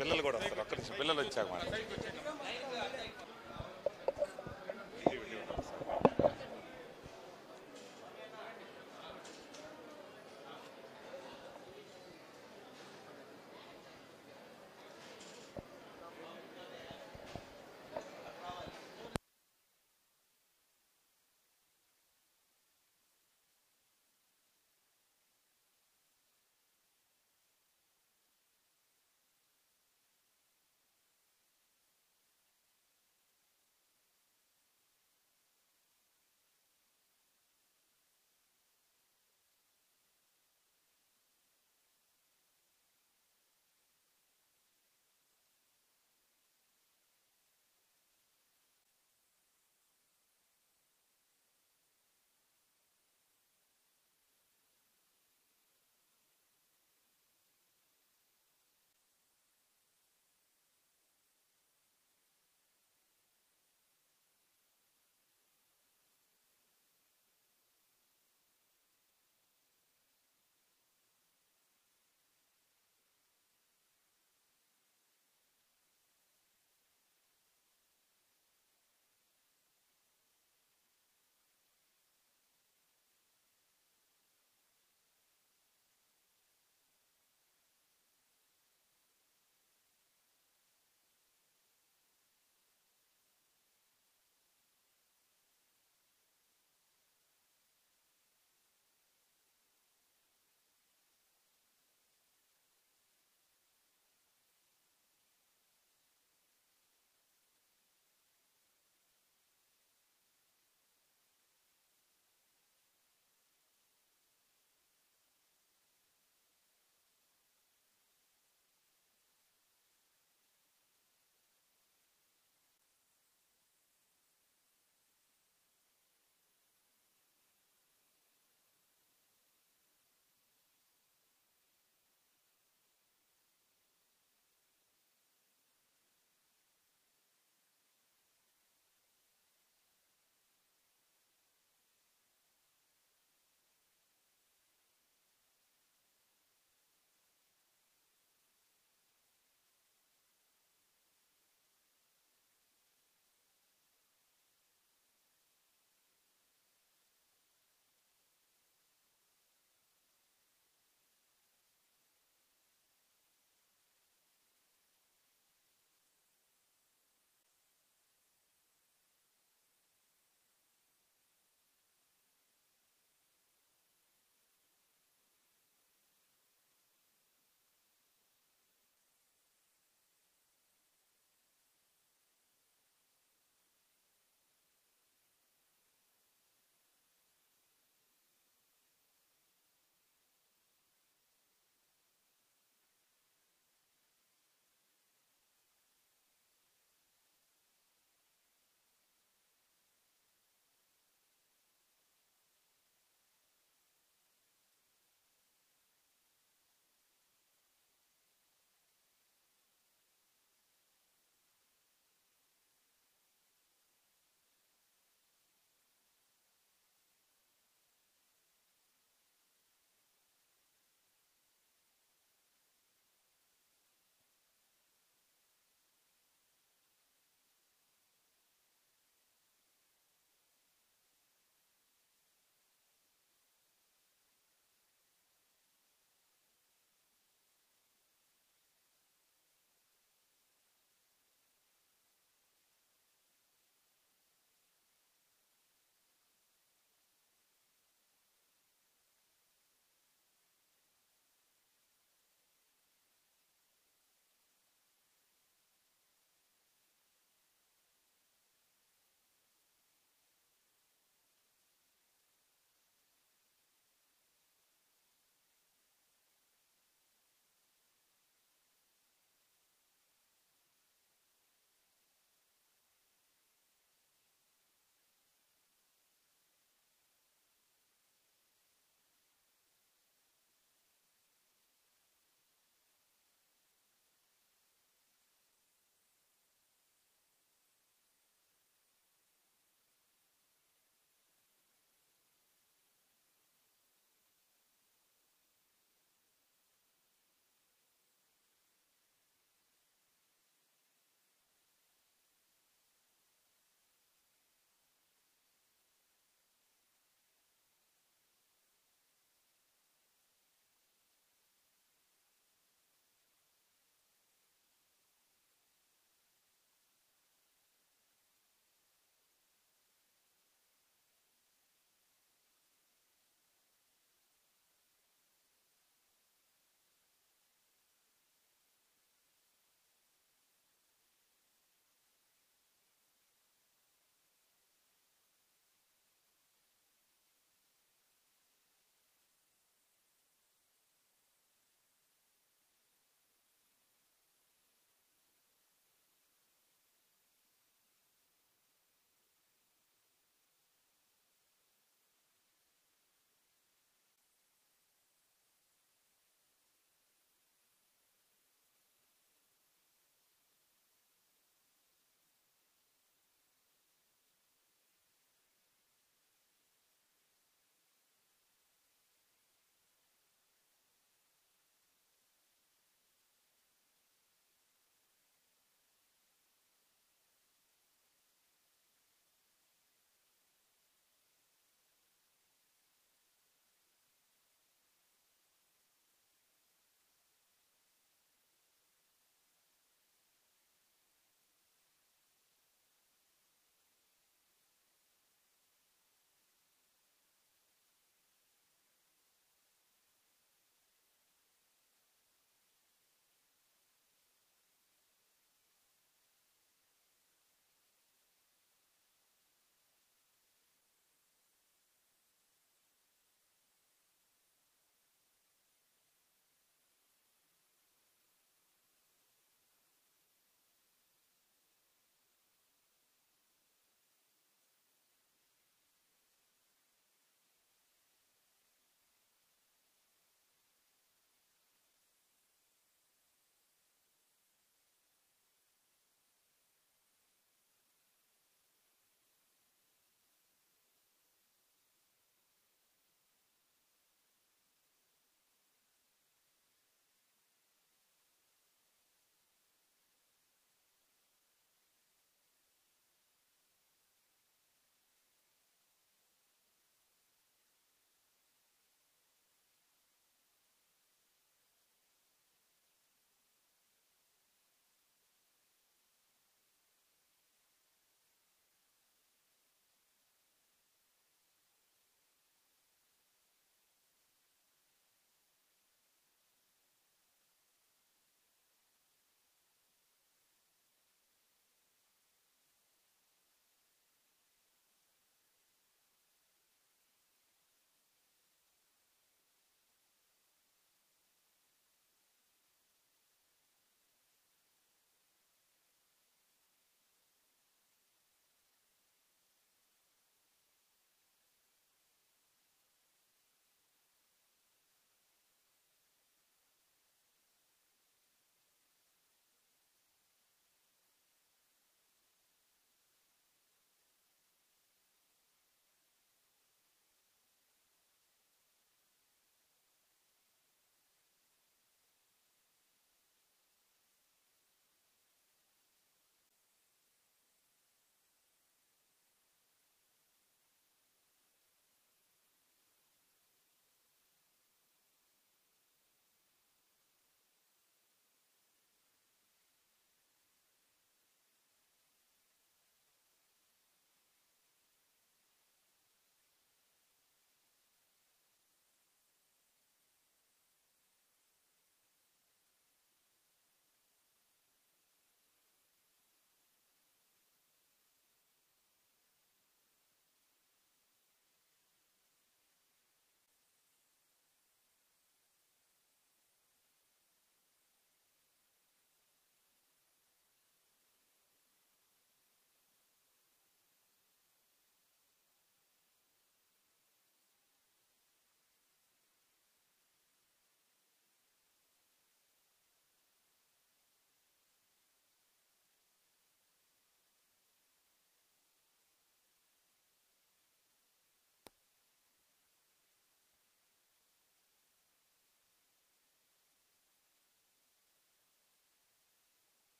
పిల్లలు కూడా వస్తారు. ఒక్క నిమిషం, పిల్లలు వచ్చాక మాట.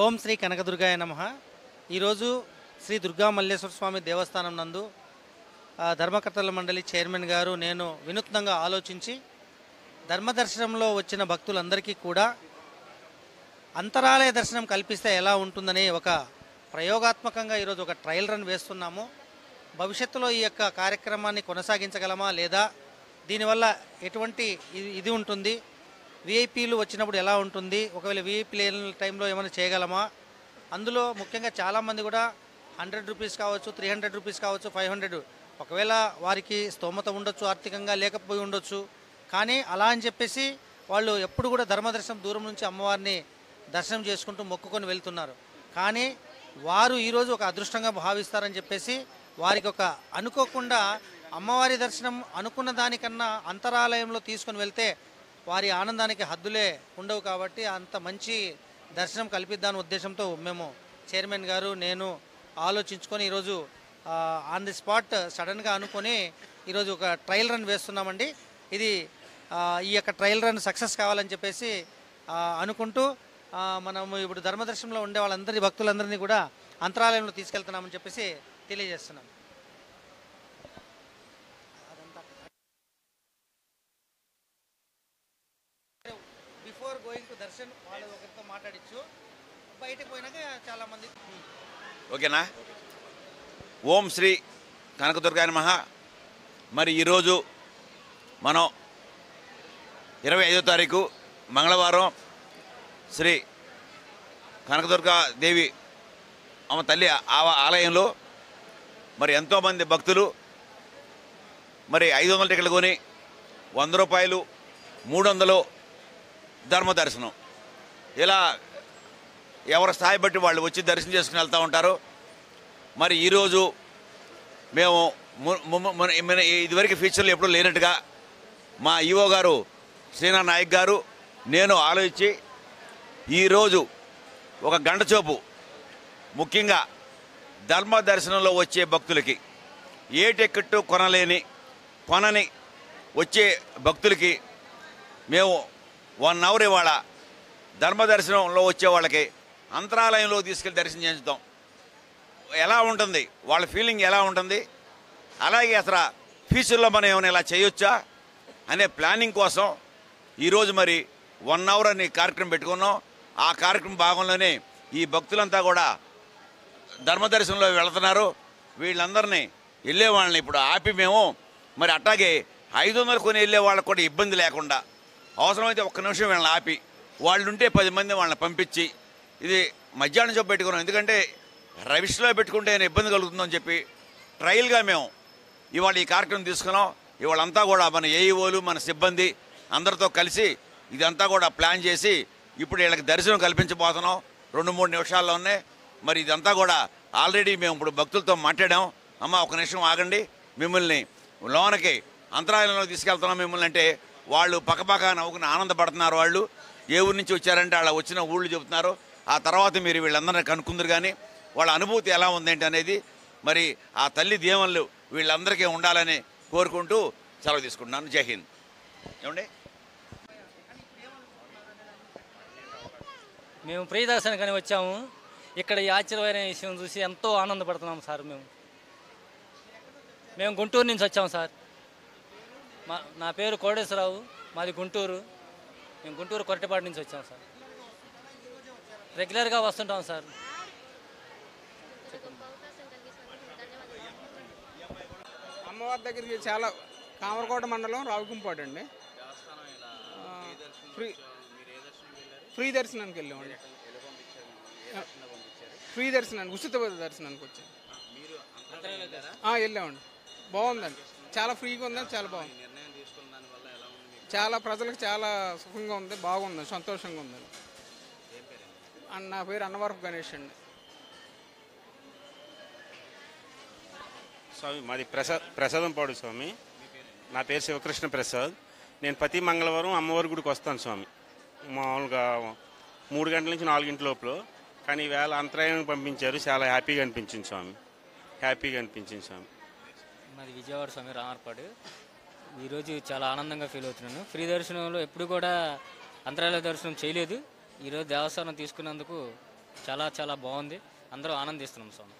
ఓం శ్రీ కనకదుర్గాయ నమః. ఈరోజు శ్రీ దుర్గా మల్లేశ్వర స్వామి దేవస్థానం నందు ధర్మకర్తల మండలి చైర్మన్ గారు నేను వినూత్నంగా ఆలోచించి ధర్మదర్శనంలో వచ్చిన భక్తులందరికీ కూడా అంతరాలయ దర్శనం కల్పిస్తే ఎలా ఉంటుందని ఒక ప్రయోగాత్మకంగా ఈరోజు ఒక ట్రయల్ రన్ వేస్తున్నాము. భవిష్యత్తులో ఈ యొక్క కార్యక్రమాన్ని కొనసాగించగలమా లేదా, దీనివల్ల ఎటువంటి ఇది ఉంటుంది, విఐపీలు వచ్చినప్పుడు ఎలా ఉంటుంది, ఒకవేళ విఐపీ లేని టైంలో ఏమైనా చేయగలమా. అందులో ముఖ్యంగా చాలామంది కూడా 100 రూపీస్ కావచ్చు, 300 రూపీస్ కావచ్చు, 500, ఒకవేళ వారికి స్తోమత ఉండొచ్చు, ఆర్థికంగా లేకపోయి ఉండొచ్చు. కానీ అలా అని చెప్పేసి వాళ్ళు ఎప్పుడు కూడా ధర్మదర్శనం దూరం నుంచి అమ్మవారిని దర్శనం చేసుకుంటూ మొక్కుకొని వెళ్తున్నారు. కానీ వారు ఈరోజు ఒక అదృష్టంగా భావిస్తారని చెప్పేసి వారికి ఒక అనుకోకుండా అమ్మవారి దర్శనం అనుకున్న దానికన్నా అంతరాలయంలో తీసుకొని వెళ్తే వారి ఆనందానికి హద్దులే ఉండవు. కాబట్టి అంత మంచి దర్శనం కల్పిద్దాని ఉద్దేశంతో మేము చైర్మన్ గారు నేను ఆలోచించుకొని ఈరోజు ఆన్ ది స్పాట్ సడన్గా అనుకొని ఈరోజు ఒక ట్రయల్ రన్ వేస్తున్నామండి. ఇది ఈ యొక్క ట్రయల్ రన్ సక్సెస్ కావాలని చెప్పేసి అనుకుంటూ మనము ఇప్పుడు ధర్మదర్శనంలో ఉండే వాళ్ళందరి భక్తులందరినీ కూడా అంతరాలయంలో తీసుకెళ్తున్నామని చెప్పేసి తెలియజేస్తున్నాం. బిఫోర్ గోయింగ్ టు దర్శన్ వాళ్ళు ఒకరితో మాట్లాడించు, బయటకు పోయినాక చాలామంది. ఓకేనా? ఓం శ్రీ కనకదుర్గాయ నమః. మరి ఈరోజు మనం 25వ తారీఖు మంగళవారం శ్రీ కనకదుర్గా దేవి ఆమె తల్లి ఆలయంలో మరి ఎంతోమంది భక్తులు మరి 500 టికెట్లు కొని 100 రూపాయలు 300 ధర్మ దర్శనం, ఇలా ఎవరి స్థాయి బట్టి వాళ్ళు వచ్చి దర్శనం చేసుకుని వెళ్తూ ఉంటారు. మరి ఈరోజు మేము ఇదివరకు ఫ్యూచర్లో ఎప్పుడూ లేనట్టుగా మా ఈవో గారు శ్రీనాథ్ నాయక్ గారు నేను ఆలోచించి ఈరోజు ఒక గంట చూపు ముఖ్యంగా ధర్మ దర్శనంలో వచ్చే భక్తులకి ఏ టికెట్టు కొనని వచ్చే భక్తులకి మేము 1 అవర్ ఇవాళ ధర్మ దర్శనంలో వచ్చే వాళ్ళకి అంతరాలయంలో తీసుకెళ్ళి దర్శనం చేయించుతాం. ఎలా ఉంటుంది వాళ్ళ ఫీలింగ్, ఎలా ఉంటుంది, అలాగే అసలు ఫ్యూచర్లో మనం ఏమైనా ఇలా చేయొచ్చా అనే ప్లానింగ్ కోసం ఈరోజు మరి 1 అవర్ అని కార్యక్రమం పెట్టుకున్నాం. ఆ కార్యక్రమం భాగంలోనే ఈ భక్తులంతా కూడా ధర్మదర్శనంలో వెళుతున్నారు. వీళ్ళందరినీ వెళ్ళే వాళ్ళని ఇప్పుడు ఆపి మేము మరి అట్లాగే 500 కొని వెళ్ళే వాళ్ళకు కూడా ఇబ్బంది లేకుండా అవసరమైతే 1 నిమిషం వీళ్ళని ఆపి వాళ్ళుంటే 10 మంది వాళ్ళని పంపించి ఇది మధ్యాహ్నం చెప్పు పెట్టుకున్నాం. ఎందుకంటే రవిష్లో పెట్టుకుంటే ఇబ్బంది కలుగుతుందని చెప్పి ట్రయల్గా మేము ఇవాళ ఈ కార్యక్రమం తీసుకున్నాం. ఇవాళంతా కూడా మన ఏఈఓలు మన సిబ్బంది అందరితో కలిసి ఇదంతా కూడా ప్లాన్ చేసి ఇప్పుడు వీళ్ళకి దర్శనం కల్పించబోతున్నాం 2-3 నిమిషాల్లోనే. మరి ఇదంతా కూడా ఆల్రెడీ మేము ఇప్పుడు భక్తులతో మాట్లాడాం. అమ్మ 1 నిమిషం ఆగండి, మిమ్మల్ని లోనకి అంతరాయంలో తీసుకెళ్తున్నాం మిమ్మల్ని అంటే వాళ్ళు పక్కపక్క నవ్వుకుని ఆనందపడుతున్నారు. వాళ్ళు ఏ ఊరి నుంచి వచ్చారంటే అలా వచ్చిన ఊళ్ళు చెబుతున్నారు. ఆ తర్వాత మీరు వీళ్ళందరినీ కనుక్కుందరు కానీ వాళ్ళ అనుభూతి ఎలా ఉందేంటి అనేది మరి ఆ తల్లి దీవెనలు వీళ్ళందరికీ ఉండాలని కోరుకుంటూ సెలవు తీసుకుంటున్నాను. జై హింద్. ఏమండి, మేము ప్రియ దర్శనానికి వచ్చాము. ఇక్కడ ఈ ఆశ్చర్యమైన విషయం చూసి ఎంతో ఆనందపడుతున్నాము సార్. మేము గుంటూరు నుంచి వచ్చాము సార్. నా పేరు కోటేశ్వరరావు, మాది గుంటూరు. మేము గుంటూరు కొరటపాటి నుంచి వచ్చాము సార్. రెగ్యులర్గా వస్తుంటాం సార్. అమ్మవారి దగ్గరికి చాలా కామరకోట మండలం రావుకుంపాడు అండి. ఫ్రీ దర్శనానికి వెళ్ళామండి. ఫ్రీ దర్శనానికి ఉచిత దర్శనానికి వచ్చాం. వెళ్ళామండి. బాగుందండి, చాలా ఫ్రీగా ఉందండి, చాలా బాగుంది. చాలా ప్రజలకు చాలా సుఖంగా ఉంది, బాగుంది, సంతోషంగా ఉందండి. నా పేరు అన్నవరపు గణేష్ అండి. స్వామి మాది ప్రసాదంపాడు స్వామి. నా పేరు శివకృష్ణ ప్రసాద్. నేను ప్రతి మంగళవారం అమ్మవారి గుడికి వస్తాను స్వామి. మామూలుగా 3 గంటల నుంచి 4 గంటల లోపల. కానీ ఈవేళ అంతరాయానికి పంపించారు, చాలా హ్యాపీగా అనిపించింది స్వామి. మాది విజయవాడ స్వామి, రామర్పాడు. ఈరోజు చాలా ఆనందంగా ఫీల్ అవుతున్నాను. ఫ్రీ దర్శనంలో ఎప్పుడు కూడా అంతరాలయ దర్శనం చేయలేదు. ఈరోజు దేవస్థానం తీసుకున్నందుకు చాలా చాలా బాగుంది. అందరూ ఆనందిస్తున్నాం స్వామి.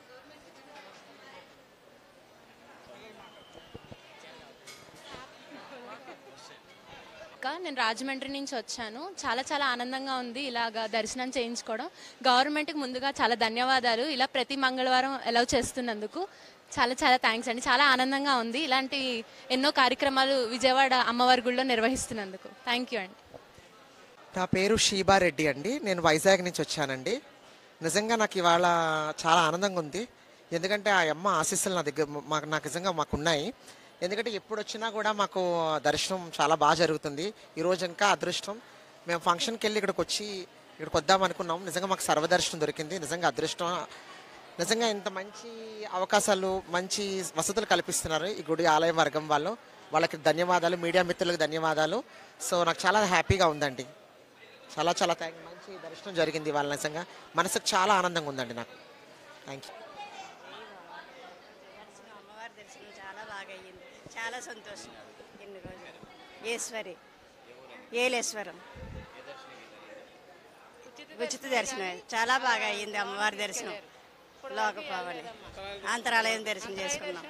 నేను రాజమండ్రి నుంచి వచ్చాను. చాలా చాలా ఆనందంగా ఉంది ఇలాగా దర్శనం చేయించుకోవడం. గవర్నమెంట్కి ముందుగా చాలా ధన్యవాదాలు, ఇలా ప్రతి మంగళవారం అలౌ చేస్తున్నందుకు చాలా చాలా థ్యాంక్స్ అండి. చాలా ఆనందంగా ఉంది ఇలాంటి ఎన్నో కార్యక్రమాలు విజయవాడ అమ్మవారి గుడిలో నిర్వహిస్తున్నందుకు. థ్యాంక్ యూ అండి. నా పేరు షీబారెడ్డి అండి. నేను వైజాగ్ నుంచి వచ్చానండి. నిజంగా నాకు ఇవాళ చాలా ఆనందంగా ఉంది. ఎందుకంటే ఆ అమ్మ ఆశీస్సులు నా దగ్గర నాకు నిజంగా మాకున్నాయి. ఎందుకంటే ఎప్పుడు వచ్చినా కూడా మాకు దర్శనం చాలా బాగా జరుగుతుంది. ఈరోజు ఇంకా అదృష్టం. మేము ఫంక్షన్కి వెళ్ళి ఇక్కడికి వద్దాం అనుకున్నాం. నిజంగా మాకు సర్వదర్శనం దొరికింది. నిజంగా అదృష్టం. నిజంగా ఇంత మంచి అవకాశాలు, మంచి వసతులు కల్పిస్తున్నారు ఈ గుడి ఆలయ వర్గం వాళ్ళు. వాళ్ళకి ధన్యవాదాలు, మీడియా మిత్రులకు ధన్యవాదాలు. సో నాకు చాలా హ్యాపీగా ఉందండి. చాలా చాలా మంచి దర్శనం జరిగింది వాళ్ళ. నిజంగా మనసుకు చాలా ఆనందంగా ఉందండి నాకు. Thank you. అమ్మవారి దర్శనం చాలా బాగా అయ్యింది. చాలా సంతోషం. ఎన్ని రోజులు ఈశ్వరి ఏలేశ్వరం ఉచిత దర్శనం చాలా బాగా అయ్యింది. అమ్మవారి దర్శనం లోకపావని అంతరాలయం దర్శనం చేసుకున్నాం.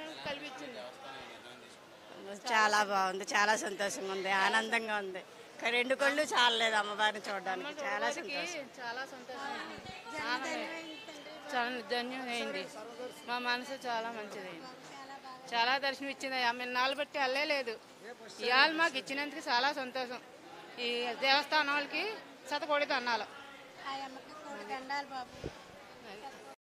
చాలా బాగుంది. చాలా సంతోషంగా ఉంది. ఆనందంగా ఉంది. రెండు కళ్ళు చాలలేదు అమ్మవారిని చూడడానికి. చాలా సంతోషం. చాలా ధన్యమైంది. మా మనసు చాలా మంచిదైంది. చాలా దర్శనం ఇచ్చింది. ఆమె నాలుగు బట్టి అల్లేదు. ఇవాళ మాకు ఇచ్చినందుకు చాలా సంతోషం. ఈ దేవస్థానం వాళ్ళకి శతకోటి దండాలు.